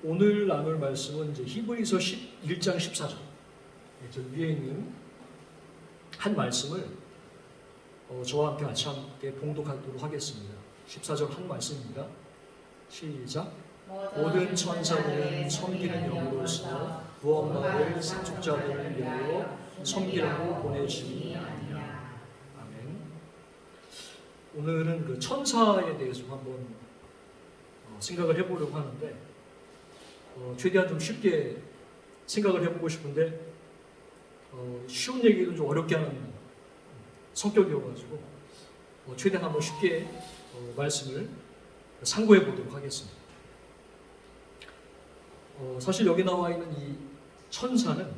오늘 나눌 말씀은 이제 히브리서 1장 14절. 저 위에 있는 한 말씀을 저와 함께 같이 봉독하도록 하겠습니다. 14절 한 말씀입니다. 시작. 모든 천사들은 섬기는 영으로서 구원받을 상속자들을 위하여 섬기라고 보내심이 아니냐. 아멘. 오늘은 그 천사에 대해서 한번 생각을 해보려고 하는데 최대한 좀 쉽게 생각을 해보고 싶은데 쉬운 얘기는 좀 어렵게 하는 성격이어가지고 최대한 한번 쉽게 말씀을 상고해 보도록 하겠습니다. 사실 여기 나와 있는 이 천사는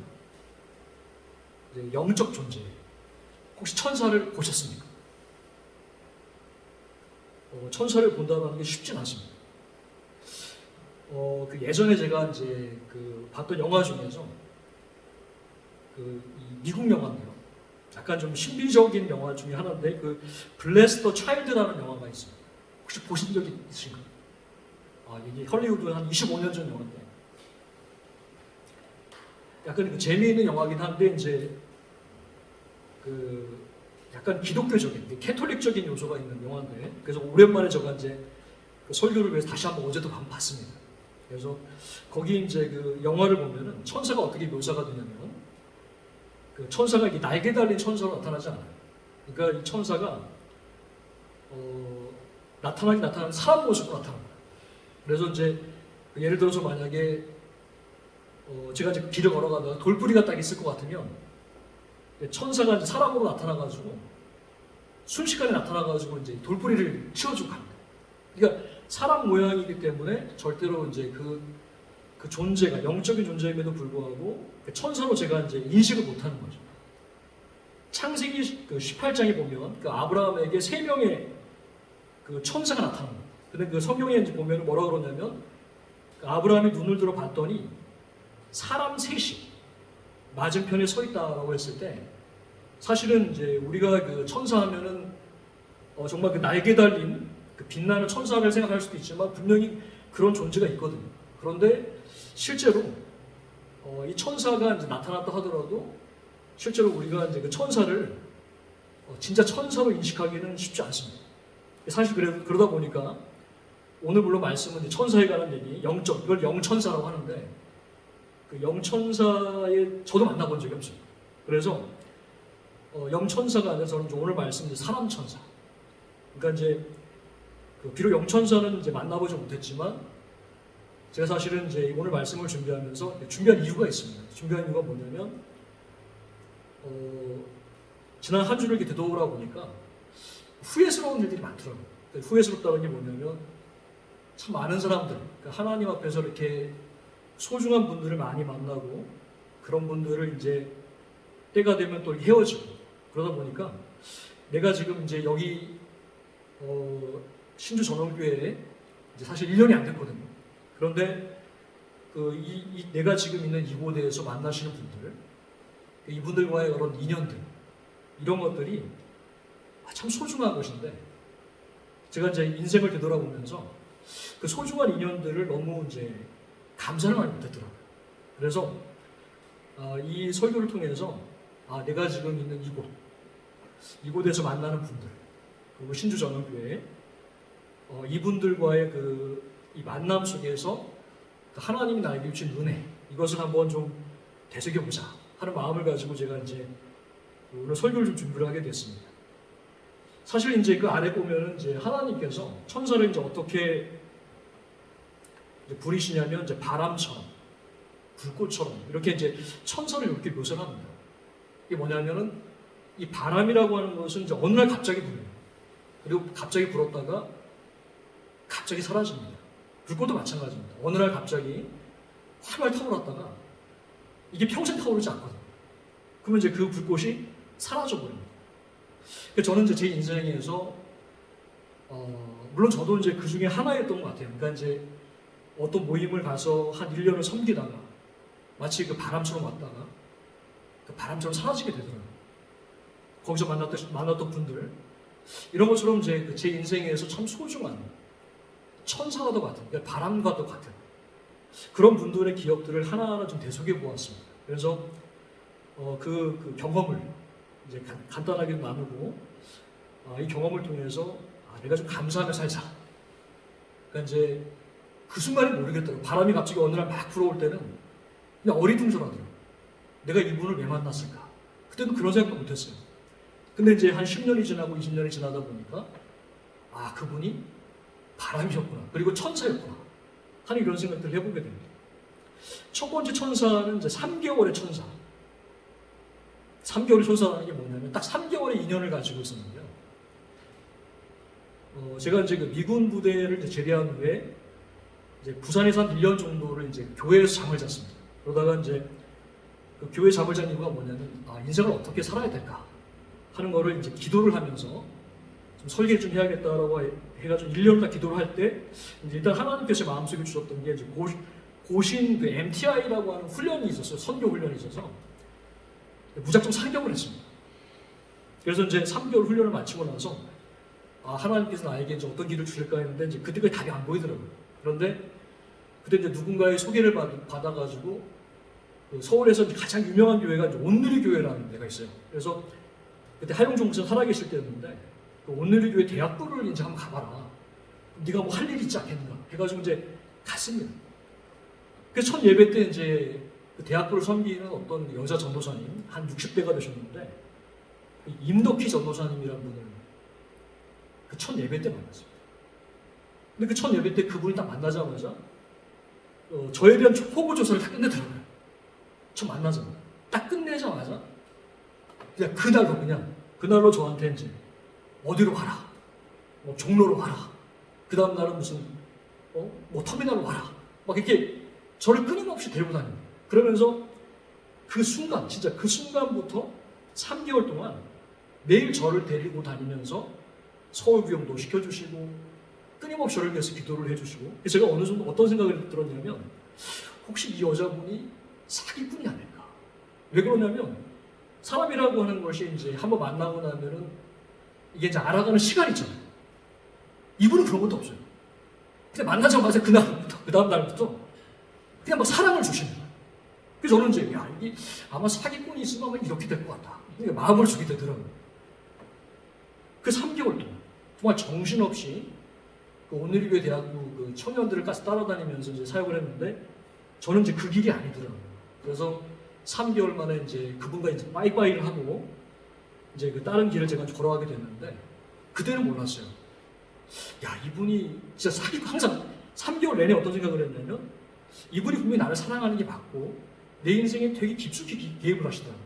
이제 영적 존재예요. 혹시 천사를 보셨습니까? 천사를 본다는 게 쉽진 않습니다. 그 예전에 제가 이제 봤던 영화 중에서 이 미국 영화인데요. 약간 좀 신비적인 영화 중에 하나인데 블레스 더 차일드라는 영화가 있습니다. 혹시 보신 적이 있으신가요? 이게 헐리우드 한 25년 전 영화인데 약간 재미있는 영화긴 한데 이제 약간 기독교적인 캐톨릭적인 요소가 있는 영화인데 그래서 오랜만에 제가 이제 설교를 위해서 다시 한번 어제도 한번 봤습니다. 그래서 거기 이제 영화를 보면은 천사가 어떻게 묘사가 되냐면 천사가 이게 날개 달린 천사로 나타나지 않아요. 그러니까 이 천사가 나타나는 사람 모습으로 나타납니다. 그래서 이제 예를 들어서 만약에 제가 이제 길을 걸어가다가 돌부리가 딱 있을 것 같으면 천사가 이제 사람으로 나타나가지고 순식간에 나타나가지고 이제 돌부리를 치워주고 갑니다. 그러니까 사람 모양이기 때문에 절대로 이제 그 존재가 영적인 존재임에도 불구하고 천사로 제가 이제 인식을 못하는 거죠. 창세기 18장에 보면 아브라함에게 3명의 천사가 나타납니다. 근데 성경에 이제 보면 뭐라 그러냐면 아브라함이 눈을 들어 봤더니 사람 셋이 맞은편에 서 있다라고 했을 때 사실은 이제 우리가 천사 하면은 정말 날개 달린 빛나는 천사를 생각할 수도 있지만 분명히 그런 존재가 있거든요. 그런데 실제로 이 천사가 이제 나타났다 하더라도 실제로 우리가 이제 천사를 진짜 천사로 인식하기는 쉽지 않습니다. 사실 그러다 보니까 오늘 물론 말씀은 이제 천사에 관한 얘기, 이걸 영천사라고 하는데 영천사에 저도 만나본 적이 없습니다. 그래서 영천사가 아니라 저는 오늘 말씀 이제 사람천사. 그러니까 이제 비록 영천사는 이제 만나보지 못했지만 제가 사실은 이제 오늘 말씀을 준비하면서 준비한 이유가 있습니다. 준비한 이유가 뭐냐면 지난 한 주를 이렇게 되돌아보니까 후회스러운 일들이 많더라고요. 후회스럽다는 게 뭐냐면 참 많은 사람들, 하나님 앞에서 이렇게 소중한 분들을 많이 만나고 그런 분들을 이제 때가 되면 또 헤어지고 그러다 보니까 내가 지금 이제 여기 신주 전원교회에 이제 사실 1년이 안 됐거든요. 그런데 내가 지금 있는 이곳에서 만나시는 분들, 이분들과의 그런 인연들, 이런 것들이 참 소중한 것인데 제가 이제 인생을 되돌아보면서 그 소중한 인연들을 너무 이제 감사를 많이 못했더라고요. 그래서 이 설교를 통해서 내가 지금 있는 이곳에서 만나는 분들, 그리고 신주 전원교회 이분들과의 이 만남 속에서 하나님이 나에게 주신 은혜, 이것을 한번 좀 되새겨보자 하는 마음을 가지고 제가 이제 오늘 설교를 좀 준비를 하게 됐습니다. 사실 이제 그 아래 보면은 이제 하나님께서 천사를 이제 어떻게 이제 부리시냐면 이제 바람처럼, 불꽃처럼 이렇게 이제 천사를 이렇게 묘사를 합니다. 이게 뭐냐면은 이 바람이라고 하는 것은 이제 어느 날 갑자기 불어요. 그리고 갑자기 불었다가 갑자기 사라집니다. 불꽃도 마찬가지입니다. 어느 날 갑자기 활활 타올랐다가 이게 평생 타오르지 않거든요. 그러면 이제 그 불꽃이 사라져버립니다. 저는 이제 제 인생에서 물론 저도 이제 그 중에 하나였던 것 같아요. 그러니까 이제 어떤 모임을 가서 한 1년을 섬기다가 마치 바람처럼 왔다가 바람처럼 사라지게 되더라고요. 거기서 만났던 분들 이런 것처럼 제 인생에서 참 소중한 천사와도 같은, 그러니까 바람과도 같은 그런 분들의 기억들을 하나하나 좀 되새겨 보았습니다. 그래서 그 경험을 이제 간단하게 나누고 이 경험을 통해서 내가 좀 감사하며 살자. 그러니까 이제 그 순간에 모르겠더라고. 바람이 갑자기 어느 날 막 불어올 때는 그냥 어리둥절하더라고. 내가 이분을 왜 만났을까? 그때는 그런 생각도 못했어요. 근데 이제 한 10년이 지나고 20년이 지나다 보니까 그분이 바람이셨구나. 그리고 천사였구나. 하는 이런 생각들을 해보게 됩니다. 첫 번째 천사는 이제 3개월의 천사. 3개월의 천사라는 게 뭐냐면 딱 3개월의 인연을 가지고 있었는데요. 제가 이제 그 미군 부대를 이제 제대한 후에 이제 부산에서 한 1년 정도를 이제 교회에서 잠을 잤습니다. 그러다가 이제 그 교회 잠을 잔 이유가 뭐냐면 인생을 어떻게 살아야 될까 하는 거를 이제 기도를 하면서 좀 설계를 좀 해야겠다라고 해가지고 1년을 딱 기도를 할 때 일단 하나님께서 마음속에 주셨던 게 이제 고신 그 MTI라고 하는 훈련이 있었어요. 선교 훈련이 있어서 무작정 상경을 했습니다. 그래서 이제 3개월 훈련을 마치고 나서 하나님께서 나에게 이제 어떤 길을 주실까 했는데 이제 그때까지 답이 안 보이더라고요. 그런데 그때 이제 누군가의 소개를 받아가지고 서울에서 이제 가장 유명한 교회가 이제 온누리 교회라는 데가 있어요. 그래서 그때 하용종 목사 살아계실 때였는데 그 온누리 교회 대학부를 이제 한번 가봐라. 네가 뭐 할 일이 있지 않겠는가 해가지고 이제 갔습니다. 그래서 첫 예배 때 이제 그 대학부를 섬기는 어떤 여자 전도사님 한 60대가 되셨는데 임덕희 전도사님이라는 분을 그 첫 예배 때 만났습니다. 근데 그 첫 예배 때 그분이 딱 만나자마자 저에 대한 호구 조사를 다 끝내더라고요. 저 만나자마자 딱 끝내자마자 그냥 그날로 저한테 이제 어디로 가라, 뭐 종로로 가라, 그 다음 날은 무슨 뭐 터미널로 가라, 막 이렇게 저를 끊임없이 데리고 다닙니다. 그러면서 그 순간, 진짜 그 순간부터 3개월 동안 매일 저를 데리고 다니면서 서울 구경도 시켜주시고 끊임없이 저를 위해서 기도를 해주시고 제가 어느 정도 어떤 생각을 들었냐면 혹시 이 여자분이 사기꾼이 아닐까? 왜 그러냐면 사람이라고 하는 것이 이제 한번 만나고 나면은 이게 이제 알아가는 시간이 있잖아요. 이분은 그런 것도 없어요. 그냥 만나자마자 그 다음 날부터 그냥 막 사랑을 주시는 거예요. 그래서 저는 이제 이게 아마 사기꾼이 있으면 아마 이렇게 될 것 같다. 마음을 주게 되더라고요. 그 3개월 동안 정말 정신없이 그 온누리교회 대학부 그 청년들을 까지 따라다니면서 이제 사역을 했는데 저는 이제 그 길이 아니더라고요. 그래서 3개월 만에 이제 그분과 이제 빠이빠이를 하고 이제 그 다른 길을 제가 걸어가게 됐는데 그때는 몰랐어요. 이분이 진짜 항상 3개월 내내 어떤 생각을 했냐면 이분이 분명히 나를 사랑하는 게 맞고 내 인생에 되게 깊숙이 개입을 하시더라고요.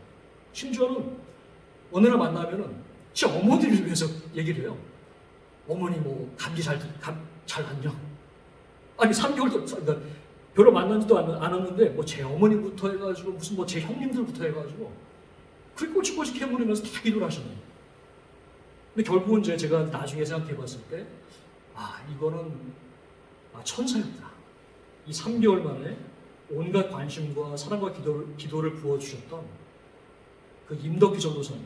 심지어는 어느 날 만나면은 제 어머니를 위해서 얘기를 해요. 어머니 뭐 감기 잘 났냐? 아니 3개월도 그러니까 별로 만나지도 않았는데 뭐 제 어머니부터 해가지고 무슨 뭐 제 형님들부터 해가지고 그렇게 꼬치꼬치 캐물으면서 다 기도를 하시는 거예요. 근데 결국은 이제 제가 나중에 생각해봤을 때 이거는 천사였다. 이 3개월 만에 온갖 관심과 사랑과 기도를 부어주셨던 그 임덕희 전도사님.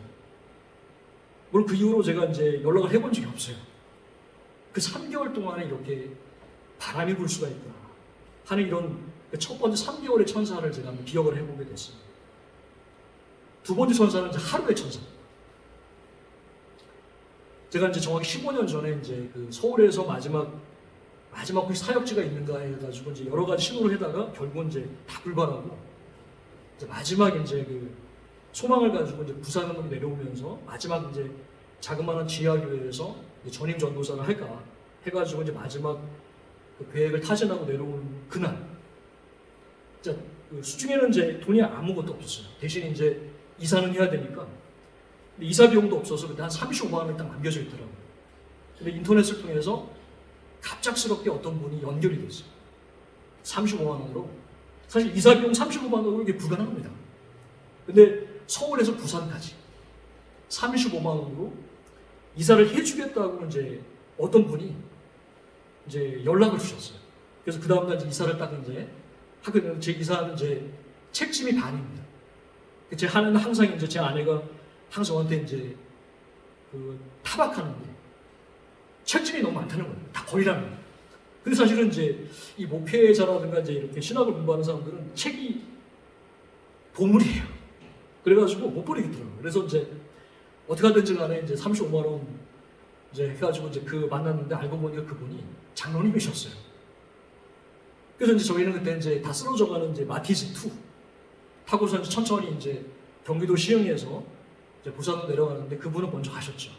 물론 그 이후로 제가 이제 연락을 해본 적이 없어요. 그 3개월 동안에 이렇게 바람이 불 수가 있구나 하는 이런 첫 번째 3개월의 천사를 제가 한번 기억을 해보게 됐습니다. 두 번째 천사는 이제 하루의 천사. 제가 이제 정확히 15년 전에 이제 그 서울에서 마지막 혹시 사역지가 있는가 해가지고 이제 여러 가지 신호를 해다가 결국은 이제 다 불발하고 이제 마지막 이제 그 소망을 가지고 이제 부산으로 내려오면서 마지막 이제 자그마한 지하교회에서 전임 전도사를 할까 해가지고 이제 마지막 그 계획을 타진하고 내려온 그날, 진짜 그 수중에는 이제 돈이 아무것도 없었어요. 대신 이제 이사는 해야 되니까 이사 비용도 없어서 그때 한 35만 원이 딱 남겨져 있더라고요. 근데 인터넷을 통해서 갑작스럽게 어떤 분이 연결이 됐어요. 35만 원으로. 사실 이사 비용 35만 원으로 이게 불가능합니다. 근데 서울에서 부산까지 35만 원으로 이사를 해주겠다고 이제 어떤 분이 이제 연락을 주셨어요. 그래서 그 다음날 이사를 딱 이제 하게 되면 제 이사는 이제 책임이 반입니다. 제 하는 항상 이제 제 아내가 항상 저한테 이제 그 타박하는 게 책임이 너무 많다는 거예요. 다 버리라는 거예요. 근데 사실은 이제 이 목회자라든가 이제 이렇게 신학을 공부하는 사람들은 책이 보물이에요. 그래가지고 못 버리겠더라고요. 그래서 이제 어떻게 하든지 간에 이제 35만 원 이제 해가지고 이제 그 만났는데 알고 보니까 그분이 장로님이셨어요. 그래서 이제 저희는 그때 이제 다 쓰러져가는 이제 마티즈 2 타고서 이제 천천히 이제 경기도 시흥에서 이제 부산으로 내려가는데 그분은 먼저 가셨죠.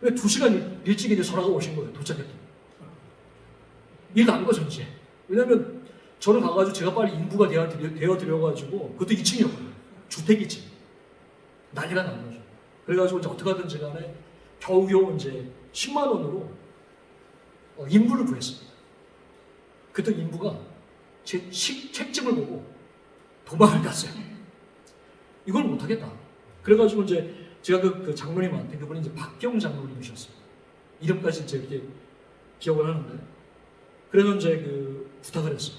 왜 2시간 일찍 이제 전화가 오신 거예요. 도착했더니. 일도 안 거죠, 이제. 왜냐면 저는 가가지고 제가 빨리 인부가 되어드려가지고 그것도 2층이었거든요. 주택 2층. 난리가 난 거죠. 그래가지고 이제 어떻게 하든지 간에 겨우겨우 이제 10만 원으로 인부를 구했습니다. 그때 인부가 제 책집을 보고 도망을 갔어요. 이걸 못하겠다. 그래가지고 이제 제가 그 장로님한테 그분이 이제 박경 장로님이셨어요. 이름까지 이제 이렇게 기억을 하는데 그래서 이제 그 부탁을 했어요.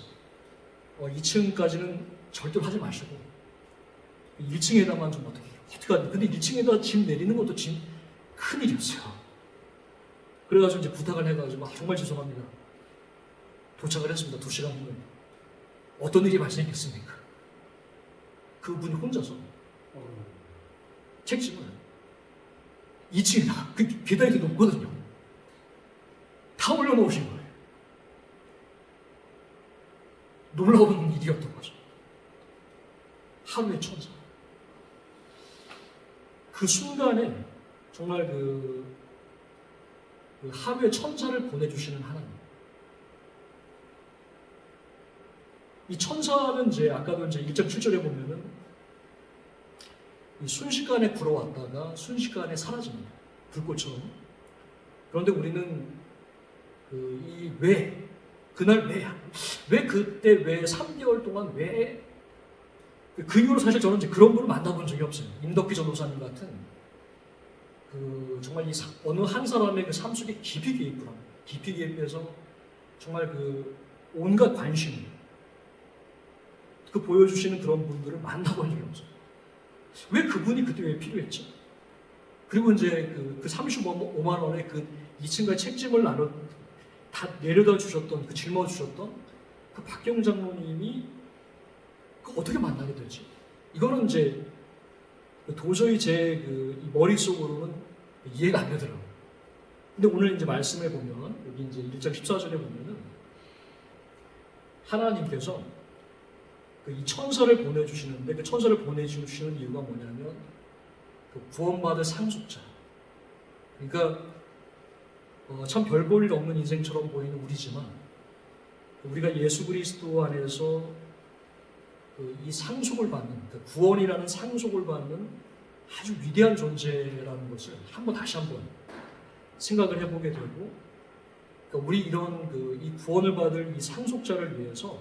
2층까지는 절대로 하지 마시고 1층에다만 좀 어떻게 하든. 근데 1층에다 짐 내리는 것도 짐 큰일이었어요. 그래가지고 이제 부탁을 해가지고 정말 죄송합니다. 도착을 했습니다. 2시간 후에. 어떤 일이 발생했겠습니까? 그분이 혼자서 책집을 2층에다가 그 계단이 되게 높거든요. 다 올려놓으신 거예요. 놀라운 일이었던 거죠. 하루의 천사. 그 순간에 정말 그 하루의 천사를 보내주시는 하나님. 이 천사는 이제 아까도 이제 1장 7절에 보면은 이 순식간에 불어왔다가 순식간에 사라집니다. 불꽃처럼. 그런데 우리는 그날 왜 그때 왜 3개월 동안 왜 그 이후로 사실 저는 이제 그런 분을 만나본 적이 없어요. 임덕기 전도사님 같은 정말 어느 한 사람의 그 삶 속에 깊이 개입해서 정말 그 온갖 관심 보여주시는 그런 분들을 만나본 적이 없어요. 왜 그분이 그때 왜 필요했죠? 그리고 이제 그 35만 원의 그 2층과 책짐을 다 내려다 주셨던 짊어 주셨던 그 박경 장로님이 어떻게 만나게 되지? 이거는 이제 도저히 제 이 머릿속으로는 이해가 안 되더라고요. 근데 오늘 이제 말씀에 보면 여기 이제 1장 14절에 보면은 하나님께서 이 천사를 보내주시는데 그 천사를 보내주시는 이유가 뭐냐면 그 구원받을 상속자. 그러니까 참 별 볼 일 없는 인생처럼 보이는 우리지만 우리가 예수 그리스도 안에서 이 상속을 받는 구원이라는 상속을 받는 아주 위대한 존재라는 것을 다시 한번 생각을 해보게 되고 그러니까 우리 이런 이 구원을 받을 이 상속자를 위해서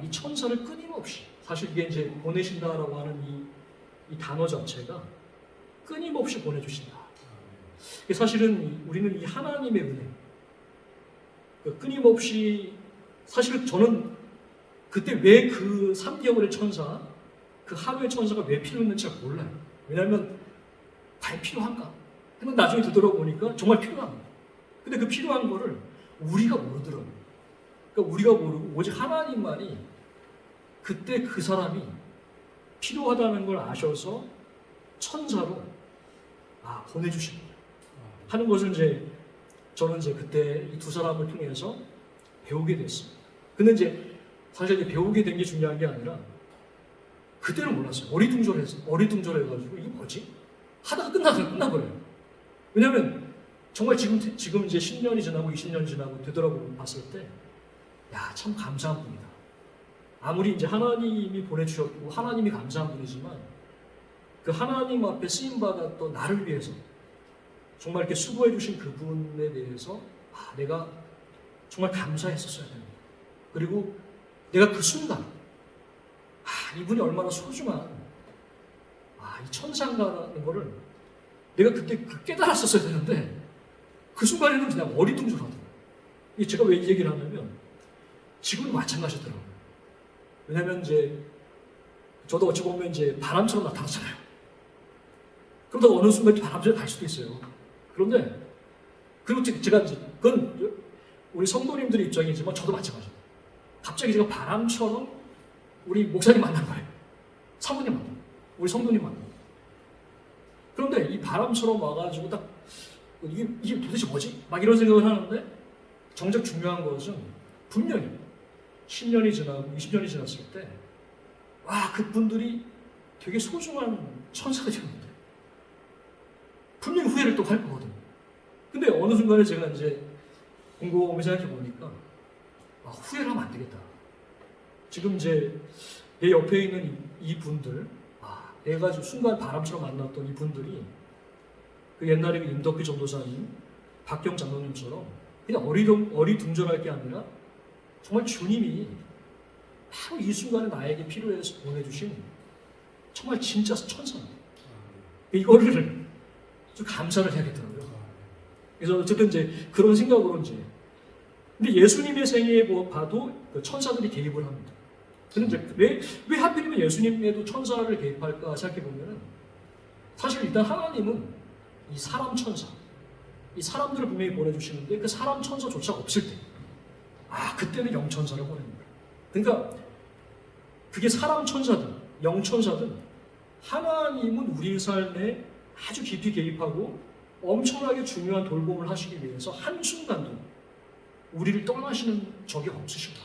이 천사를 끊임없이 사실 이게 이제 보내신다라고 하는 이 단어 자체가 끊임없이 보내주신다. 사실은 우리는 이 하나님의 은혜 끊임없이 사실 저는 그때 왜 그 3개월의 천사 그 하루의 천사가 왜 필요했는지 잘 몰라요. 왜냐하면 과연 필요한가? 근데 나중에 되돌아보니까 정말 필요합니다. 근데 그 필요한 거를 우리가 모르더라고요. 그러니까 우리가 모르고 오직 하나님만이 그때 그 사람이 필요하다는 걸 아셔서 천사로 보내주신 거예요. 하는 것을 이제 저는 이제 그때 이 두 사람을 통해서 배우게 됐습니다. 근데 이제 사실 이제 배우게 된 게 중요한 게 아니라 그때는 몰랐어요. 어리둥절해가지고 이게 뭐지? 하다가 끝나버려요. 왜냐하면 정말 지금 이제 10년이 지나고 20년이 지나고 되돌아보고 봤을 때 참 감사한 분이다. 아무리 이제 하나님이 보내주셨고 하나님이 감사한 분이지만 그 하나님 앞에 쓰임받았던 나를 위해서 정말 이렇게 수고해 주신 그분에 대해서 내가 정말 감사했었어야 됩니다. 그리고 내가 그 순간 이분이 얼마나 소중한 이 천사인가라는 거를 내가 그때 깨달았었어야 되는데 그 순간에는 그냥 어리둥절하더라고요. 제가 왜 이 얘기를 하냐면 지금도 마찬가지더라고요. 왜냐면 이제 저도 어찌 보면 이제 바람처럼 나타나잖아요. 그러다가 어느 순간 바람처럼 갈 수도 있어요. 그런데 그리고 제가 이제 그건 우리 성도님들의 입장이지만 저도 마찬가지입니다. 갑자기 제가 바람처럼 우리 목사님 만난 거예요. 사모님 만난 거예요. 우리 성도님 만난 거예요. 그런데 이 바람처럼 와가지고 딱 이게 도대체 뭐지? 막 이런 생각을 하는데 정작 중요한 것은 분명히 10년이 지나고 20년이 지났을 때 와, 그분들이 되게 소중한 천사들이었는데 분명히 후회를 또 할 거거든요. 근데 어느 순간에 제가 이제 곰곰이 생각해 보니까 후회를 하면 안 되겠다. 지금 이제 내 옆에 있는 이 분들, 내가 순간 바람처럼 만났던 이 분들이 그 옛날에 그 임덕기 전도사님, 박경 장로님처럼 그냥 어리둥절할 게 아니라 정말 주님이 바로 이 순간에 나에게 필요해서 보내주신 정말 진짜 천사입니다. 이거를 좀 감사를 해야겠더라고요. 그래서 어쨌든 이제 그런 생각으로 이제 근데 예수님의 생애에 봐도 그 천사들이 개입을 합니다. 근데 이제 왜 하필이면 예수님에도 천사를 개입할까 생각해 보면은 사실 일단 하나님은 이 사람 천사, 이 사람들을 분명히 보내주시는데 그 사람 천사조차 없을 때, 그때는 영 천사를 보냅니다. 그러니까 그게 사람 천사든 영 천사든 하나님은 우리 삶에 아주 깊이 개입하고 엄청나게 중요한 돌봄을 하시기 위해서 한순간도 우리를 떠나시는 적이 없으십니다.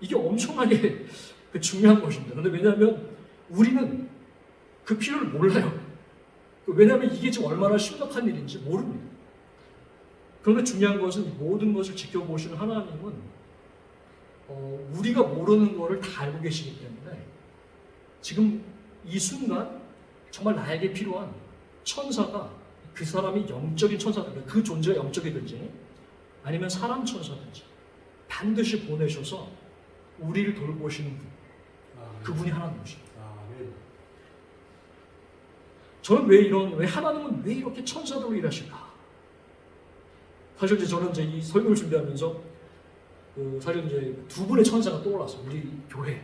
이게 엄청나게 중요한 것입니다. 그런데 왜냐하면 우리는 그 필요를 몰라요. 왜냐하면 이게 지금 얼마나 심각한 일인지 모릅니다. 그런데 중요한 것은 이 모든 것을 지켜보시는 하나님은 우리가 모르는 것을 다 알고 계시기 때문에 지금 이 순간 정말 나에게 필요한 천사가 그 사람이 영적인 천사든지 그 존재가 영적이든지 아니면 사람 천사든지 반드시 보내셔서 우리를 돌보시는 분, 그분이 하나님이십니다. 저는 왜 하나님은 왜 이렇게 천사들로 일하실까? 사실 이제 저는 이제 이 설교를 준비하면서 사실 이제 두 분의 천사가 떠올랐어요. 우리 교회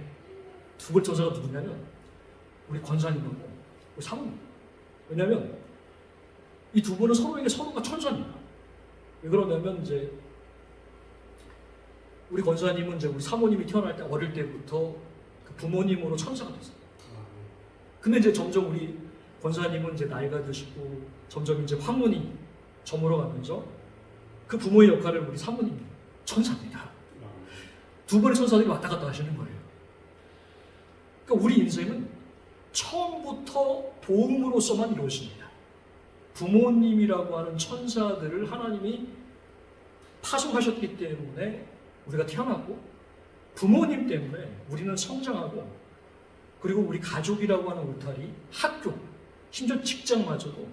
두 분의 천사가 누구냐면 우리 권사님하고 우리 사모님. 왜냐하면 이 두 분은 서로가 천사입니다. 왜 그러냐면 이제 우리 권사님은 이제 우리 사모님이 태어날 때 어릴 때부터 그 부모님으로 천사가 됐어요. 근데 이제 점점 우리 권사님은 이제 나이가 드시고 점점 이제 황혼이 저물어 가면서 그 부모의 역할을 우리 사모님이 천사입니다. 두 번의 천사들이 왔다 갔다 하시는 거예요. 그러니까 우리 인생은 처음부터 도움으로서만 이루어집니다. 부모님이라고 하는 천사들을 하나님이 파송하셨기 때문에 우리가 태어났고 부모님 때문에 우리는 성장하고 그리고 우리 가족이라고 하는 울타리, 학교, 심지어 직장마저도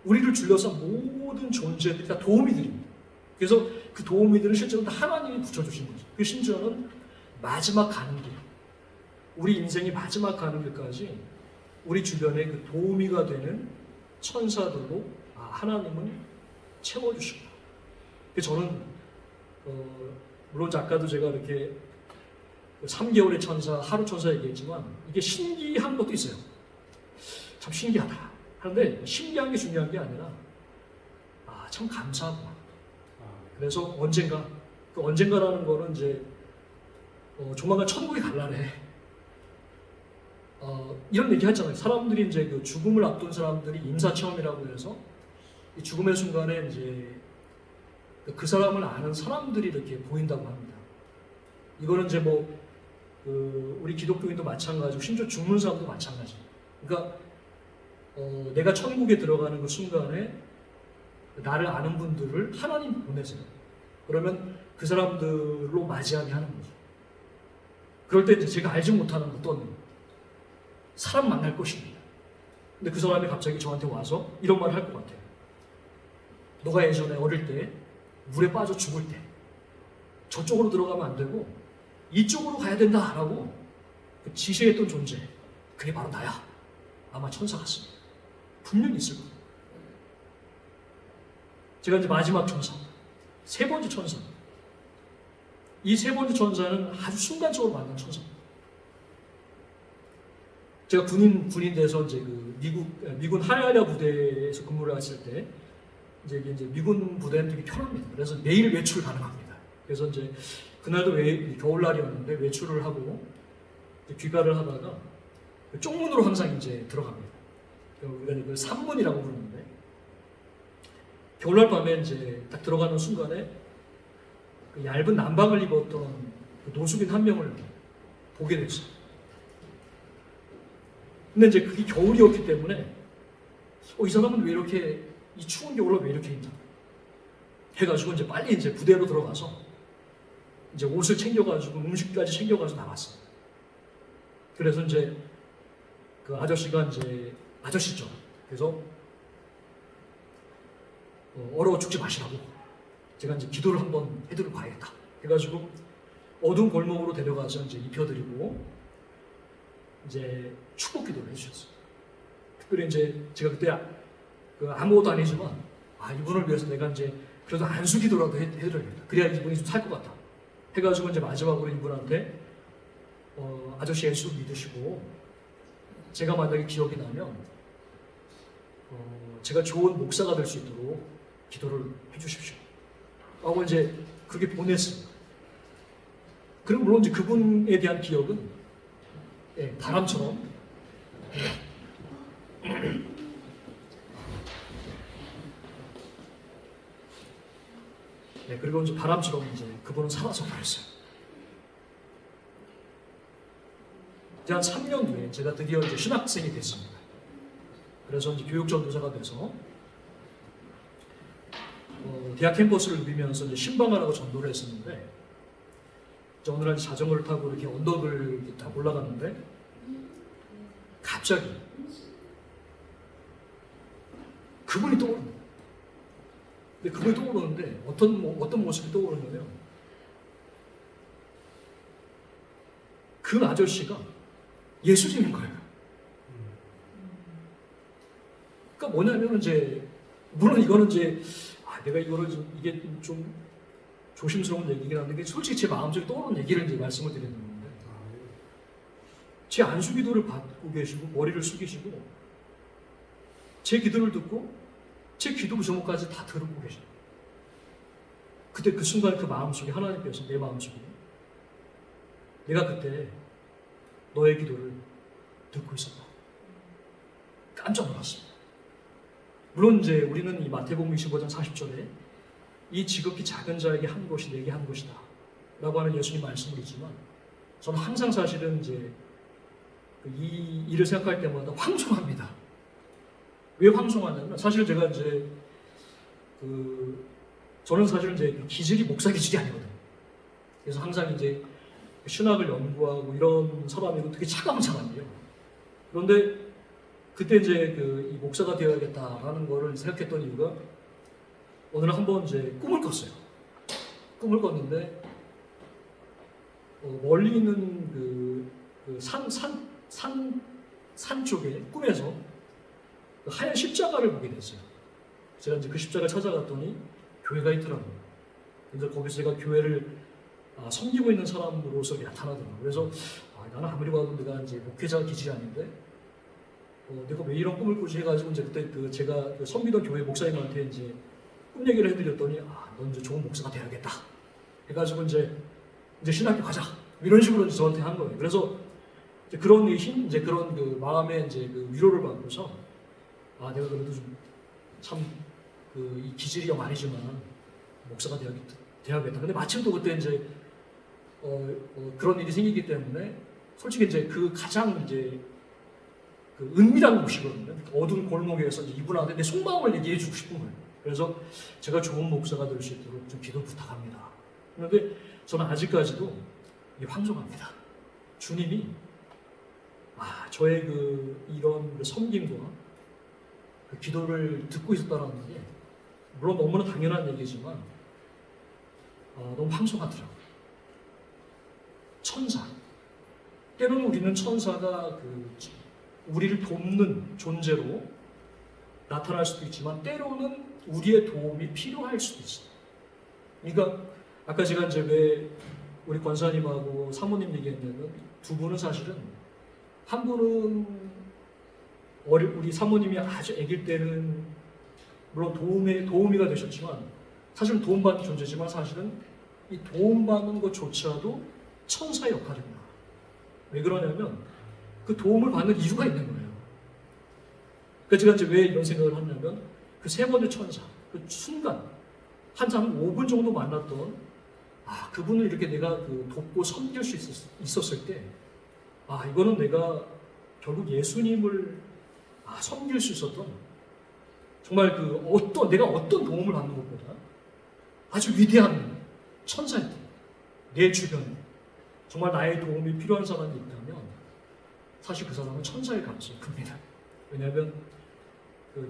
우리를 줄여서 모든 존재들이 다 도우미들입니다. 그래서 그 도우미들은 실제로 다 하나님이 붙여주신 거죠. 그 심지어는 마지막 가는 길, 우리 인생이 마지막 가는 길까지 우리 주변에 그 도우미가 되는 천사들로 하나님은 채워주십니다. 그래서 저는 물론 아까도 제가 이렇게 3개월의 천사, 하루 천사 얘기했지만 이게 신기한 것도 있어요. 참 신기하다. 그런데 신기한 게 중요한 게 아니라 참 감사하구나. 그래서 언젠가라는 거는 이제 조만간 천국에 갈라래. 이런 얘기 하잖아요. 사람들이 이제 그 죽음을 앞둔 사람들이 임사체험이라고 해서 이 죽음의 순간에 이제 그 사람을 아는 사람들이 이렇게 보인다고 합니다. 이거는 이제 우리 기독교인도 마찬가지고 심지어 죽는 사람도 마찬가지예요. 그러니까 내가 천국에 들어가는 그 순간에 나를 아는 분들을 하나님 보내세요. 그러면 그 사람들로 맞이하게 하는 거죠. 그럴 때 이제 제가 알지 못하는 어떤 사람 만날 것입니다. 근데 그 사람이 갑자기 저한테 와서 이런 말을 할 것 같아요. 너가 예전에 어릴 때 물에 빠져 죽을 때 저쪽으로 들어가면 안 되고 이쪽으로 가야 된다라고 지시했던 존재, 그게 바로 나야. 아마 천사 같습니다. 분명히 있을 거예요. 제가 이제 마지막 천사, 세 번째 천사. 이 세 번째 천사는 아주 순간적으로 만난 천사입니다. 제가 군인 돼서 이제 그 미군 하야야 부대에서 근무를 했을 때 이제 이게 이제 미군 부대는 되게 편합니다. 그래서 매일 외출 가능합니다. 그래서 이제 그날도 겨울날이었는데 외출을 하고 귀가를 하다가 쪽문으로 항상 이제 들어갑니다. 우리가 이제 그 산문이라고 부르는데 겨울날 밤에 이제 딱 들어가는 순간에 그 얇은 남방을 입었던 그 노숙인 한 명을 보게 됐어요. 근데 이제 그게 겨울이었기 때문에 이 사람은 왜 이렇게 이 추운 겨울에 왜 이렇게 입나 해가지고 이제 빨리 이제 부대로 들어가서 이제 옷을 챙겨가지고 음식까지 챙겨가지고 나왔어요. 그래서 이제 그 아저씨가 이제 아저씨죠. 그래서 얼어 죽지 마시라고 제가 이제 기도를 한번 해드리고 가야겠다 해가지고 어두운 골목으로 데려가서 이제 입혀드리고 이제 축복 기도를 해주셨어요. 특별히 이제 제가 그때 아무것도 아니지만 이분을 위해서 내가 이제 그래도 안수 기도라도 해드려야겠다. 그래야 이분이 좀 살 것 같다. 해가지고 이제 마지막으로 이분한테 아저씨 예수 믿으시고 제가 만약에 기억이 나면 제가 좋은 목사가 될 수 있도록 기도를 해주십시오. 하고 이제 그렇게 보냈습니다. 그리고 물론 이제 그분에 대한 기억은 바람처럼 그리고 이제 바람처럼 이제 그분은 사라져 버렸어요. 이제 한 3년 뒤에 제가 드디어 이제 신학생이 됐습니다. 그래서 이제 교육 전도사가 돼서 대학 캠퍼스를 누비면서 이제 신방하라고 전도를 했었는데 이제 어느 날 자전거를 타고 이렇게 언덕을 이렇게 딱 올라갔는데 갑자기 그분이 떠오르는 거예요. 근데 그분이 떠오르는데 어떤 모습이 떠오르냐면 그 아저씨가 예수님인 거예요. 그러니까 뭐냐면 이제 물론 이거는 이제 내가 이거를 이게 좀 조심스러운 얘기긴 한데 솔직히 제 마음속에 떠오르는 얘기를 이제 말씀을 드리는 건데 제 안수 기도를 받고 계시고 머리를 숙이시고 제 기도를 듣고 제 기도 제목까지 다 들고 계셔요. 그때 그 순간 그 마음속에 하나님께서 내 마음속에 내가 그때 너의 기도를 듣고 있었다. 깜짝 놀랐습니다. 물론 이제 우리는 이 마태복음 25장 40절에 이 지극히 작은 자에게 한 것이 내게 한 것이다 라고 하는 예수님 말씀을 있지만 저는 항상 사실은 이제 이 일을 생각할 때마다 황송합니다. 왜 황송하냐면 사실 제가 이제 저는 사실은 이제 기질이 목사 기질이 아니거든요. 그래서 항상 이제 신학을 연구하고 이런 사람이고 되게 차가운 사람이에요. 그런데 그때 이제 이 목사가 되어야겠다라는 거를 생각했던 이유가 어느 날 한번 이제 꿈을 꿨어요. 꿈을 꿨는데 멀리 있는 산 쪽에 꿈에서 하얀 십자가를 보게 됐어요. 제가 이제 그 십자가를 찾아갔더니 교회가 있더라고요. 근데 거기서 제가 교회를 섬기고 있는 사람으로서 나타나더라고요. 그래서 나는 아무리 봐도 내가 이제 목회자 기질이 아닌데 내가 왜 이런 꿈을 꾸지 해가지고 이제 그때 제가 섬기던 교회 목사님한테 이제 꿈 얘기를 해드렸더니 넌 이제 좋은 목사가 돼야겠다 해가지고 이제 신학교 가자 이런 식으로 이제 저한테 한 거예요. 그래서 이제 그런 이제 그런 그 마음에 이제 위로를 받고서 내가 그래도 좀 참 이 기질이 좀 아니지만 목사가 돼야겠다. 근데 마침 또 그때 이제 그런 일이 생기기 때문에 솔직히 이제 그 가장 이제 은밀한 곳이거든요. 어두운 골목에서 이제 이분한테 내 속마음을 얘기해 주고 싶은 거예요. 그래서 제가 좋은 목사가 될 수 있도록 좀 기도 부탁합니다. 그런데 저는 아직까지도 황송합니다. 주님이 저의 이런 섬김과 기도를 듣고 있었다는 게 물론 너무나 당연한 얘기지만 너무 황송하더라고요. 천사. 때로는 우리는 천사가 우리를 돕는 존재로 나타날 수도 있지만 때로는 우리의 도움이 필요할 수도 있어요. 그러니까 아까 제가 이제 왜 우리 권사님하고 사모님 얘기했냐면 두 분은 사실은 한 분은 우리 사모님이 아주 아기일 때는 물론 도우미가 되셨지만 사실은 도움받는 존재지만 사실은 이 도움받는 것조차도 천사의 역할입니다. 왜 그러냐면 그 도움을 받는 이유가 있는 거예요. 그러니까 제가 이제 왜 이런 생각을 하냐면 그 세 번째 천사, 그 순간 한 5분 정도 만났던 그분을 이렇게 내가 돕고 섬길 수 있었을 때 이거는 내가 결국 예수님을 섬길 수 있었던 정말 내가 어떤 도움을 받는 것보다 아주 위대한 천사였다. 내 주변에 정말 나의 도움이 필요한 사람이 있다면 사실 그 사람은 천사의 가능성이 큽니다. 왜냐하면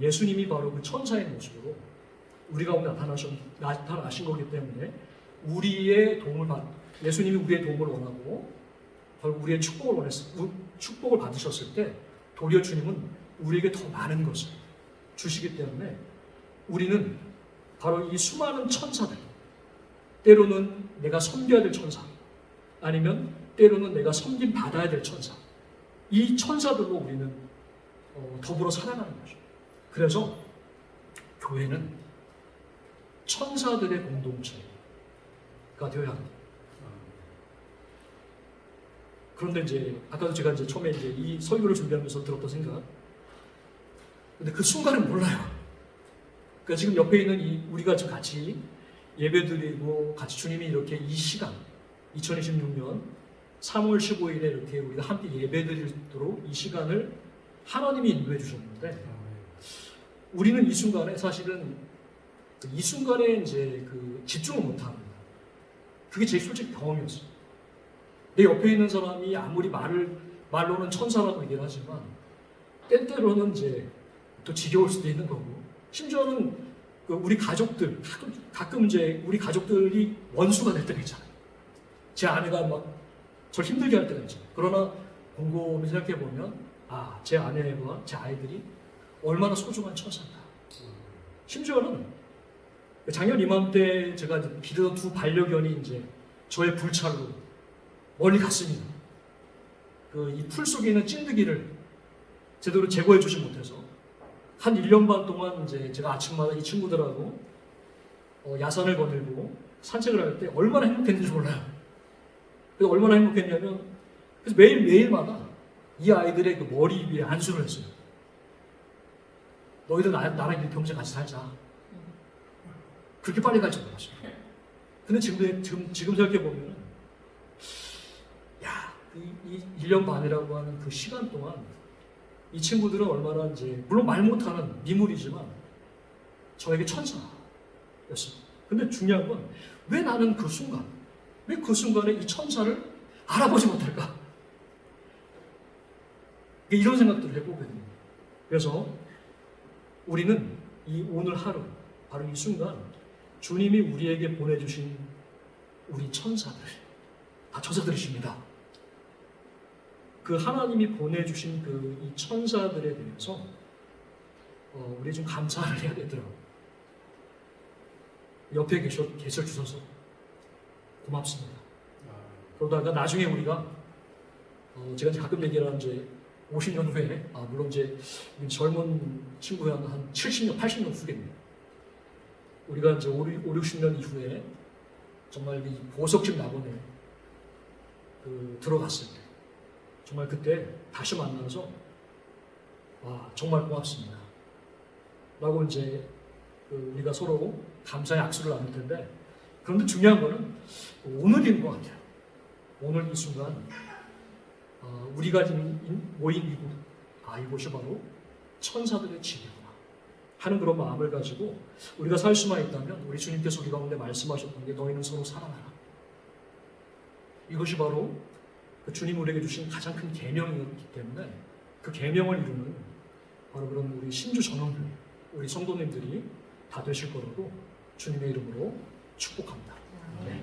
예수님이 바로 그 천사의 모습으로 우리 가운데 나타나신 거기 때문에 예수님이 우리의 도움을 원하고 결국 우리의 축복을 받으셨을 때 도리어 주님은 우리에게 더 많은 것을 주시기 때문에 우리는 바로 이 수많은 천사들, 때로는 내가 섬겨야 될 천사, 아니면 때로는 내가 섬김 받아야 될 천사, 이 천사들로 우리는 더불어 살아가는 거죠. 그래서 교회는 천사들의 공동체가 되어야 합니다. 그런데 이제 아까도 제가 처음에 이 설교를 준비하면서 들었던 생각, 근데 그 순간은 몰라요. 그러니까 지금 옆에 있는 우리가 지금 같이 예배드리고 같이 주님이 이렇게 이 시간 2026년 3월 15일에 이렇게 우리가 함께 예배드리도록 이 시간을 하나님이 인도해 주셨는데 우리는 이 순간에 사실은 이 순간에 이제 집중을 못합니다. 그게 제 솔직히 경험이었어요. 내 옆에 있는 사람이 아무리 말로는 천사라고 얘기를 하지만 때때로는 이제 또 지겨울 수도 있는 거고 심지어는 우리 가족들 가끔 이제 우리 가족들이 원수가 될 때가 있잖아요. 제 아내가 막 저를 힘들게 할 때가 있잖아요. 그러나 곰곰이 생각해 보면 제 아내와 제 아이들이 얼마나 소중한 천사인가. 심지어는 작년 이맘때 제가 기르던 두 반려견이 이제 저의 불찰로 멀리 갔습니다. 이 풀 속에 있는 찐득이를 제대로 제거해 주지 못해서 한 1년 반 동안 이제 제가 아침마다 이 친구들하고 야산을 거닐고 산책을 할 때 얼마나 행복했는지 몰라요. 그래서 얼마나 행복했냐면 그래서 매일마다 이 아이들의 머리 위에 안수를 했어요. 너희들 나랑 이렇게 평생 같이 살자. 그렇게 빨리 갈 줄 몰랐어요. 근데 지금 생각해보면 이 1년 반이라고 하는 그 시간 동안 이 친구들은 얼마나 이제 물론 말 못하는 미물이지만 저에게 천사였습니다. 근데 중요한 건 왜 나는 왜 그 순간에 이 천사를 알아보지 못할까? 이런 생각들을 해보게 됩니다. 그래서 우리는 이 오늘 하루, 바로 이 순간 주님이 우리에게 보내주신 우리 천사들, 다 천사들이십니다. 그 하나님이 보내주신 이 천사들에 대해서 우리 좀 감사를 해야 되더라고요. 옆에 계셔 주셔서 고맙습니다. 그러다가 나중에 우리가 제가 가끔 얘기를 하는 이제 50년 후에 물론 이제 젊은 친구야 한 70년, 80년 후겠네요. 우리가 이제 5, 60년 이후에 정말 이 보석집 낙원에 들어갔을 때 정말 그때 다시 만나서 정말 고맙습니다. 라고 이제 우리가 서로 감사의 악수를 나눌 텐데 그런데 중요한 거는 오늘인 것 같아요. 오늘 이 순간 우리가 지금 모인 이곳 이곳이 바로 천사들의 집이구나 하는 그런 마음을 가지고 우리가 살 수만 있다면 우리 주님께서 우리 가운데 말씀하셨던 게 너희는 서로 사랑하라. 이것이 바로 주님 우리에게 주신 가장 큰 계명이기 때문에 그 계명을 이루는 바로 그런 우리 신주 전원교회 우리 성도님들이 다 되실 거라고 주님의 이름으로 축복합니다. 네.